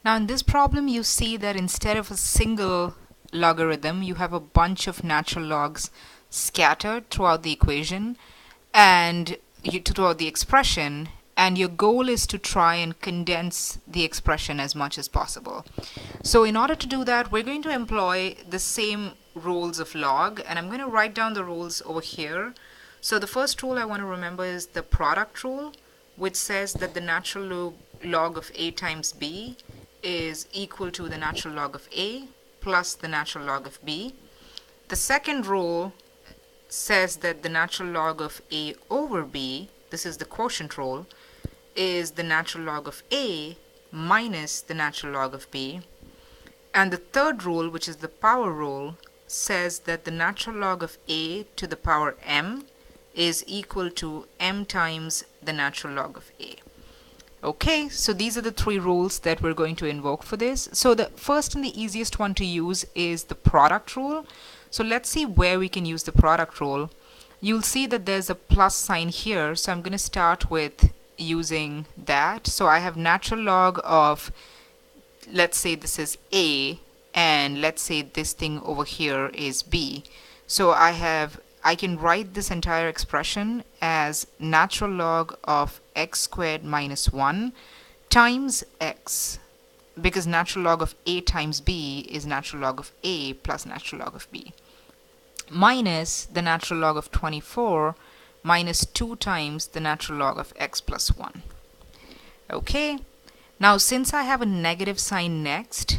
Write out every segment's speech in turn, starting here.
Now in this problem you see that instead of a single logarithm you have a bunch of natural logs scattered throughout the equation and throughout the expression, and your goal is to try and condense the expression as much as possible. So in order to do that, we're going to employ the same rules of log, and I'm going to write down the rules over here. So the first rule I want to remember is the product rule, which says that the natural log of a times b is equal to the natural log of a plus the natural log of b. The second rule says that the natural log of a over b, this is the quotient rule, is the natural log of a minus the natural log of b. And the third rule, which is the power rule, says that the natural log of a to the power m is equal to m times the natural log of a. Okay, so these are the three rules that we're going to invoke for this. So the first and the easiest one to use is the product rule. So let's see where we can use the product rule. You'll see that there's a plus sign here, so I'm going to start with using that. So I have natural log of, let's say this is a, and let's say this thing over here is b. So I can write this entire expression as natural log of x squared minus 1 times x, because natural log of a times b is natural log of a plus natural log of b, minus the natural log of 24 minus 2 times the natural log of x plus 1. Okay, now since I have a negative sign next,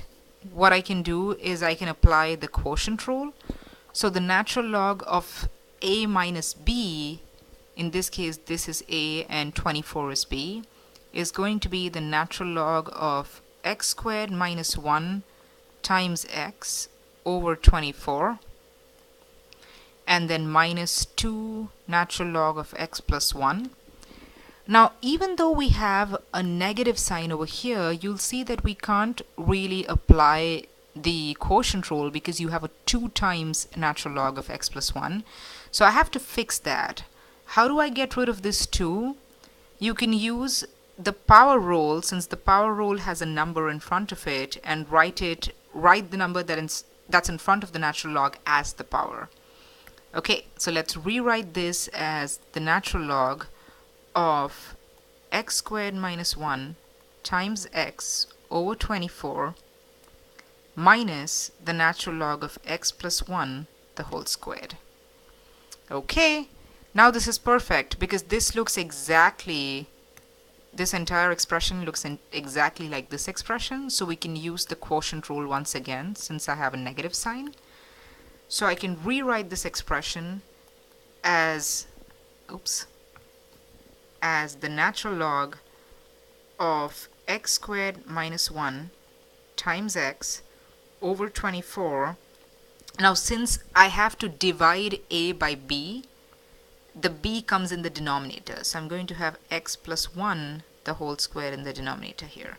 what I can do is I can apply the quotient rule. So the natural log of a minus b, in this case this is a and 24 is b, is going to be the natural log of x squared minus 1 times x over 24, and then minus 2 natural log of x plus 1. Now even though we have a negative sign over here, you'll see that we can't really apply the quotient rule because you have a 2 times natural log of x plus 1. So I have to fix that. How do I get rid of this 2? You can use the power rule, since the power rule has a number in front of it, and write the number that's in front of the natural log as the power. Okay, so let's rewrite this as the natural log of x squared minus 1 times x over 24 minus the natural log of x plus 1 the whole squared. Okay, now this is perfect because this entire expression looks exactly like this expression, so we can use the quotient rule once again since I have a negative sign. So I can rewrite this expression as the natural log of x squared minus 1 times x over 24. Now since I have to divide a by b, the b comes in the denominator, so I'm going to have x plus 1 the whole square in the denominator here.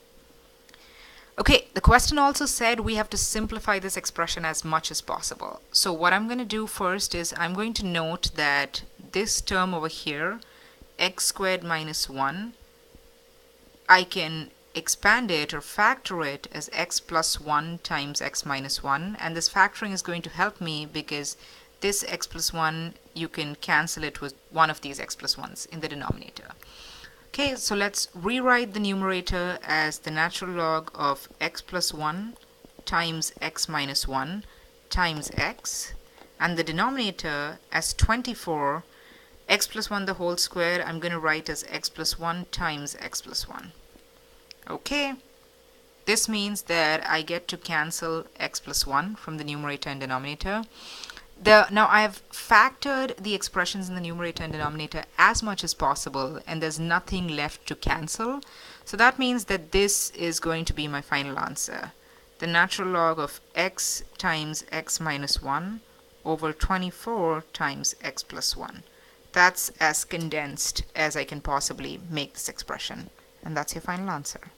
Okay, the question also said we have to simplify this expression as much as possible. So what I'm going to do first is I'm going to note that this term over here, x squared minus 1, I can expand it or factor it as x plus 1 times x minus 1, and this factoring is going to help me because this x plus 1, you can cancel it with one of these x plus 1s in the denominator. Okay, so let's rewrite the numerator as the natural log of x plus 1 times x minus 1 times x, and the denominator as 24. X plus 1 the whole square I'm going to write as x plus 1 times x plus 1. Okay, this means that I get to cancel x plus 1 from the numerator and denominator. Now I have factored the expressions in the numerator and denominator as much as possible, and there's nothing left to cancel. So that means that this is going to be my final answer. The natural log of x times x minus 1 over 24 times x plus 1. That's as condensed as I can possibly make this expression. And that's your final answer.